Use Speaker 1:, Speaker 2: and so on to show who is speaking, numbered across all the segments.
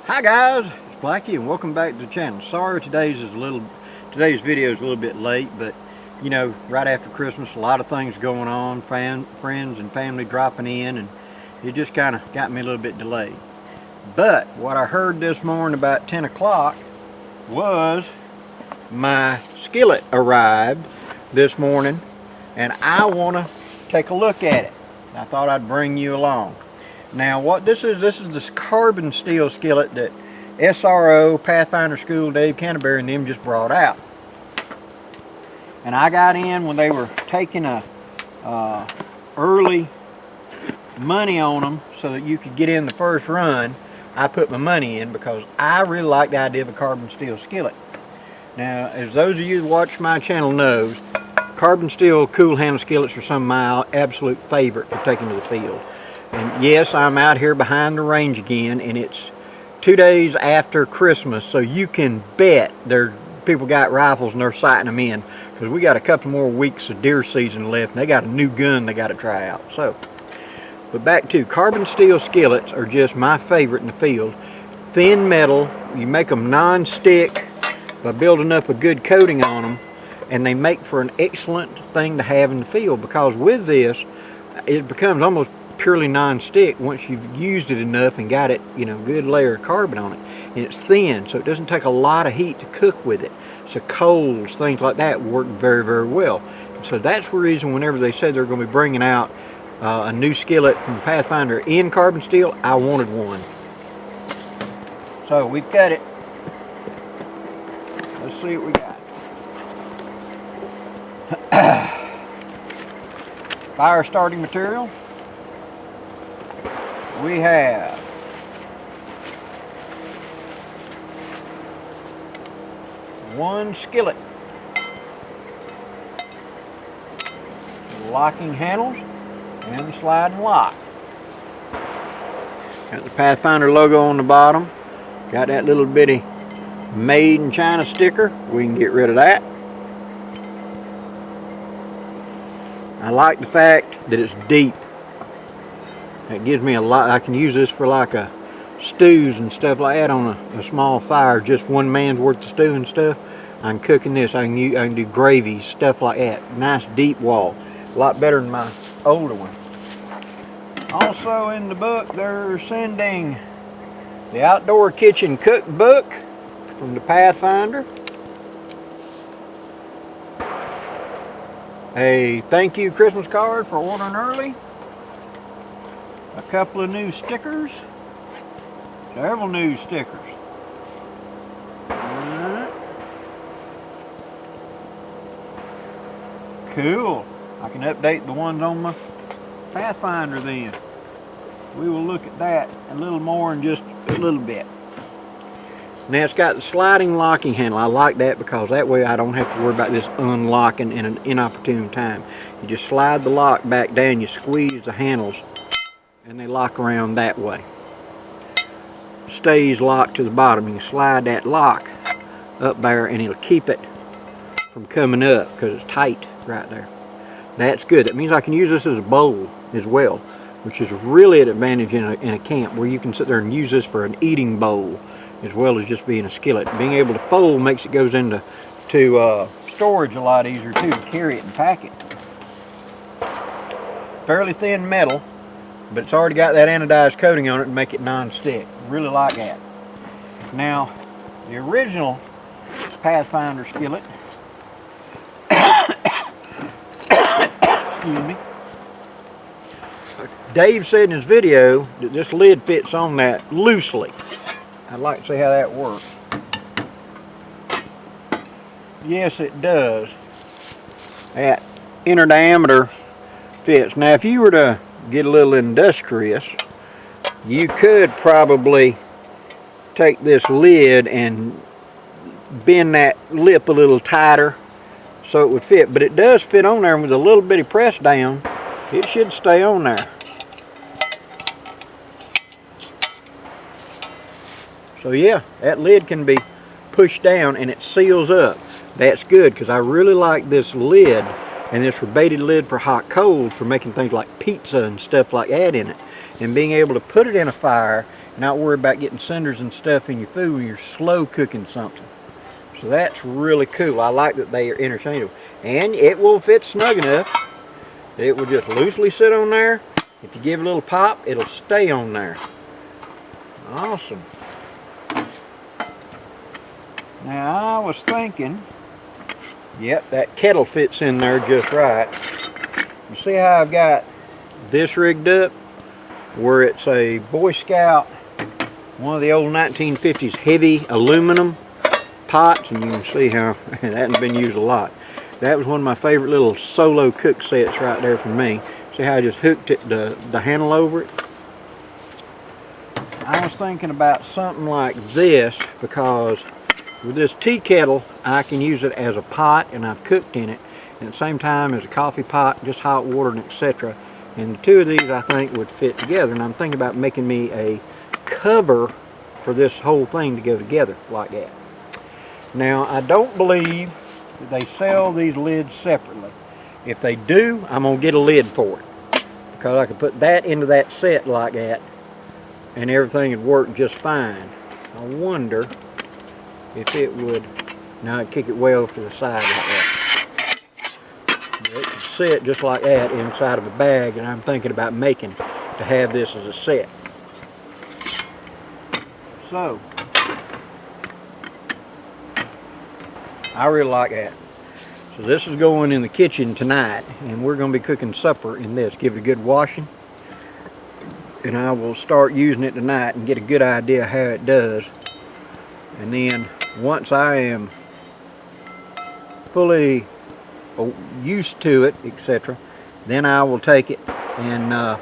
Speaker 1: Hi guys, it's Blackie and welcome back to the channel. Sorry today's video is a little bit late, but you know, right after Christmas, a lot of things going on, friends and family dropping in, and it just kind of got me a little bit delayed. But what I heard this morning about 10 o'clock was my skillet arrived this morning, and I want to take a look at it. I thought I'd bring you along. Now what this is this carbon steel skillet that SRO, Pathfinder School, Dave Canterbury and them just brought out. And I got in when they were taking a early money on them so that you could get in the first run. I put my money in because I really like the idea of a carbon steel skillet. Now, as those of you that watch my channel knows, carbon steel cool handle skillets are some of my absolute favorite for taking to the field. And yes, I'm out here behind the range again, and it's 2 days after Christmas, so you can bet people got rifles and they're sighting them in, because we got a couple more weeks of deer season left, and they got a new gun they got to try out. So, but back to carbon steel skillets are just my favorite in the field. Thin metal, you make them non-stick by building up a good coating on them, and they make for an excellent thing to have in the field, because with this, it becomes almost purely non-stick once you've used it enough and got it, you know, good layer of carbon on it. And it's thin, so it doesn't take a lot of heat to cook with it. So coals, things like that work very, very well. So that's the reason whenever they said they're going to be bringing out a new skillet from Pathfinder in carbon steel, I wanted one. So we've got it. Let's see what we got. Fire starting material. We have one skillet, locking handles, and the sliding lock. Got the Pathfinder logo on the bottom. Got that little bitty made in China sticker. We can get rid of that. I like the fact that it's deep. It gives me a lot. I can use this for like a stews and stuff like that on a small fire. Just one man's worth of stew and stuff. I'm cooking this. I can do gravy, stuff like that. Nice deep wall. A lot better than my older one. Also in the book, they're sending the Outdoor Kitchen Cookbook from the Pathfinder. A thank you Christmas card for ordering early. A couple of new stickers. Several new stickers. Cool. I can update the ones on my Pathfinder then. We will look at that a little more in just a little bit. Now it's got the sliding locking handle. I like that because that way I don't have to worry about this unlocking in an inopportune time. You just slide the lock back down, you squeeze the handles, and they lock around that way. Stays locked to the bottom. You can slide that lock up there and it'll keep it from coming up because it's tight right there. That's good. That means I can use this as a bowl as well, which is really an advantage in a camp where you can sit there and use this for an eating bowl as well as just being a skillet. Being able to fold makes it goes into storage a lot easier too, to carry it and pack it. Fairly thin metal, but it's already got that anodized coating on it to make it non-stick. Really like that. Now, the original Pathfinder skillet, excuse me, Dave said in his video that this lid fits on that loosely. I'd like to see how that works. Yes, it does. That inner diameter fits. Now, if you were to get a little industrious, you could probably take this lid and bend that lip a little tighter so it would fit, but it does fit on there, and with a little bitty press down it should stay on there. So yeah, that lid can be pushed down and it seals up. That's good, because I really like this lid and this rebated lid for hot coals for making things like pizza and stuff like that in it. And being able to put it in a fire not worry about getting cinders and stuff in your food when you're slow cooking something. So that's really cool. I like that they are interchangeable. And it will fit snug enough that it will just loosely sit on there. If you give it a little pop, it'll stay on there. Awesome. Now I was thinking, yep, that kettle fits in there just right. You see how I've got this rigged up? Where it's a Boy Scout, one of the old 1950s heavy aluminum pots, and you can see how it hasn't been used a lot. That was one of my favorite little solo cook sets right there for me. See how I just hooked it, the handle over it? I was thinking about something like this, because with this tea kettle I can use it as a pot, and I've cooked in it, and at the same time as a coffee pot, just hot water and etc. And the two of these I think would fit together, and I'm thinking about making me a cover for this whole thing to go together like that. Now I don't believe that they sell these lids separately. If they do, I'm going to get a lid for it, because I could put that into that set like that and everything would work just fine. I wonder if it would, now I'd kick it way off to the side like that. It could sit just like that inside of a bag, and I'm thinking about making to have this as a set. So I really like that. So this is going in the kitchen tonight, and we're going to be cooking supper in this. Give it a good washing, and I will start using it tonight and get a good idea how it does. And then once I am fully used to it, etc., then I will take it and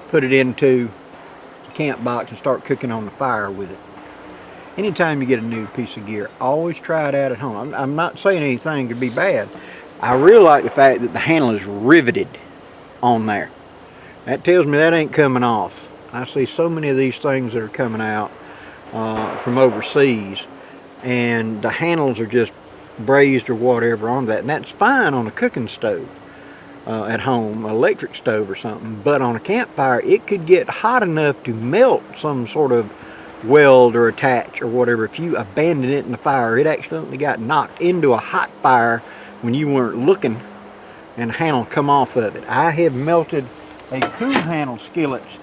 Speaker 1: put it into the camp box and start cooking on the fire with it. Anytime you get a new piece of gear, always try it out at home. I'm not saying anything to be bad. I really like the fact that the handle is riveted on there. That tells me that ain't coming off. I see so many of these things that are coming out from overseas, and the handles are just brazed or whatever on that, and that's fine on a cooking stove at home, an electric stove or something, but on a campfire it could get hot enough to melt some sort of weld or attach or whatever. If you abandon it in the fire, it accidentally got knocked into a hot fire when you weren't looking, and the handle come off of it. I have melted a cool handle skillet's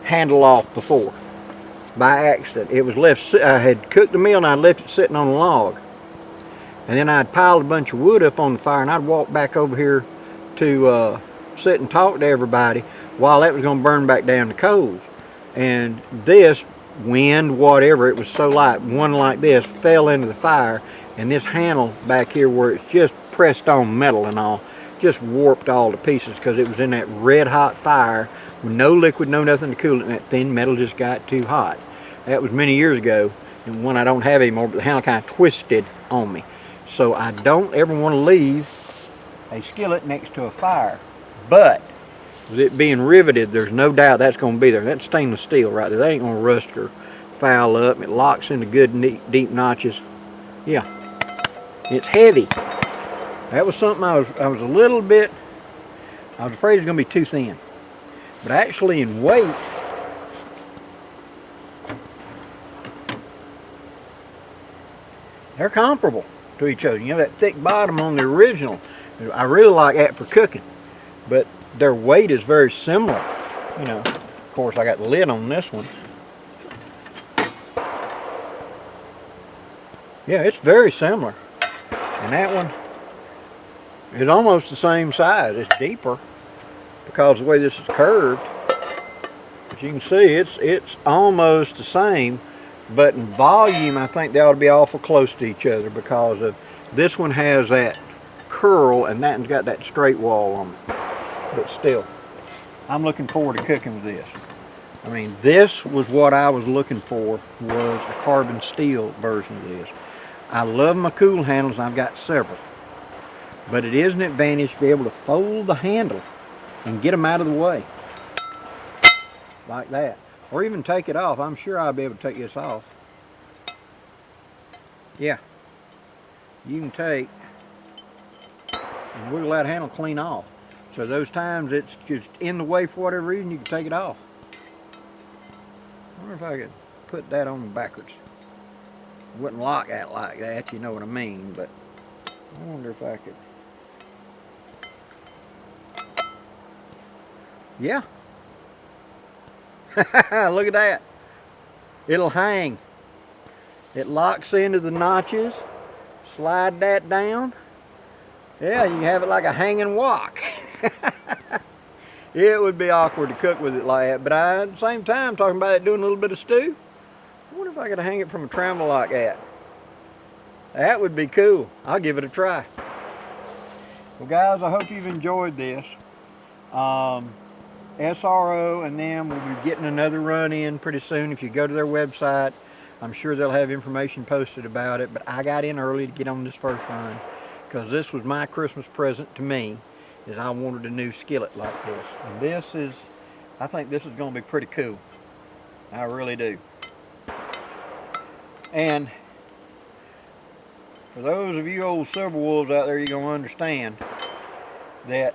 Speaker 1: handle off before by accident. It was left, I had cooked the meal and I left it sitting on a log, and then I'd piled a bunch of wood up on the fire, and I'd walk back over here to sit and talk to everybody while that was going to burn back down the coals. And this wind, whatever, it was so light, one like this fell into the fire, and this handle back here where it's just pressed on metal and all, just warped all to pieces because it was in that red hot fire with no liquid, no nothing to cool it, and that thin metal just got too hot. That was many years ago, and one I don't have anymore, but the handle kind of twisted on me. So I don't ever want to leave a skillet next to a fire, but with it being riveted, there's no doubt that's going to be there. That's stainless steel right there. That ain't going to rust or foul up. It locks into good deep notches. Yeah, it's heavy. That was something I was a little bit, I was afraid it was going to be too thin. But actually in weight, they're comparable to each other. You know, that thick bottom on the original, I really like that for cooking, but their weight is very similar. You know, of course I got the lid on this one. Yeah, it's very similar. And that one is almost the same size. It's deeper because of the way this is curved. But you can see it's almost the same, but in volume I think they ought to be awful close to each other, because of this one has that curl and that one's got that straight wall on it. But still, I'm looking forward to cooking with this. I mean, this was what I was looking for, was a carbon steel version of this. I love my cool handles, and I've got several. But it is an advantage to be able to fold the handle and get them out of the way. Like that. Or even take it off. I'm sure I'll be able to take this off. Yeah. You can take and wiggle that handle clean off. So those times it's just in the way for whatever reason, you can take it off. wonder if I could put that on backwards. Wouldn't lock that like that, you know what I mean, but I wonder if I could. Yeah. Look at that. It'll hang. It locks into the notches. Slide that down. Yeah, you have it like a hanging wok. It would be awkward to cook with it like that, but at the same time, talking about it doing a little bit of stew, I wonder if I could hang it from a trammel like that. That would be cool. I'll give it a try. Well, guys, I hope you've enjoyed this. SRO and them will be getting another run in pretty soon. If you go to their website, I'm sure they'll have information posted about it, but I got in early to get on this first run because this was my Christmas present to me, is I wanted a new skillet like this. And this is, I think this is going to be pretty cool. I really do. And for those of you old silver wolves out there, you're going to understand that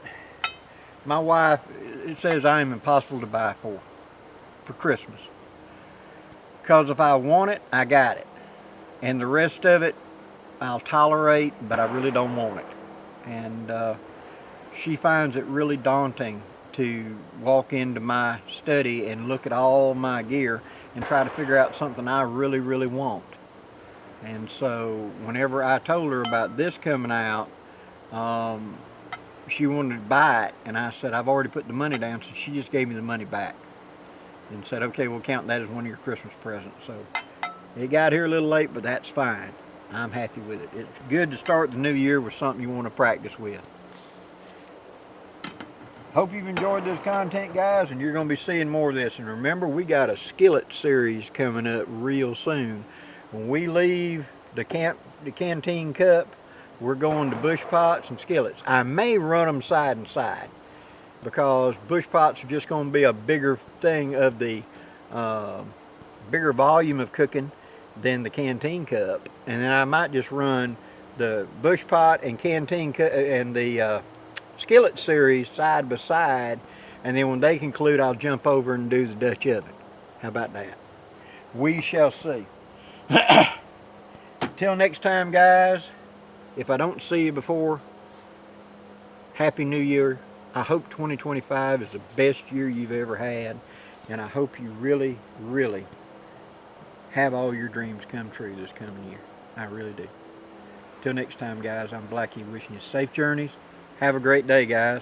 Speaker 1: my wife, it says I am impossible to buy for Christmas. Because if I want it, I got it. And the rest of it, I'll tolerate, but I really don't want it. And she finds it really daunting to walk into my study and look at all my gear and try to figure out something I really, really want. And so whenever I told her about this coming out, she wanted to buy it, and I said, I've already put the money down, so she just gave me the money back and said, okay, we'll count that as one of your Christmas presents. So it got here a little late, but that's fine. I'm happy with it. It's good to start the new year with something you want to practice with. Hope you've enjoyed this content, guys, and you're going to be seeing more of this. And remember, we got a skillet series coming up real soon. When we leave the canteen cup, we're going to bush pots and skillets. I may run them side and side because bush pots are just going to be a bigger thing of the bigger volume of cooking than the canteen cup, and then I might just run the bush pot and canteen cup and the skillet series side by side, and then when they conclude, I'll jump over and do the Dutch oven. How about that? We shall see. Till next time, guys. If I don't see you before, Happy New Year. I hope 2025 is the best year you've ever had, and I hope you really, really have all your dreams come true this coming year. I really do. Till next time, guys, I'm Blackie wishing you safe journeys. Have a great day, guys.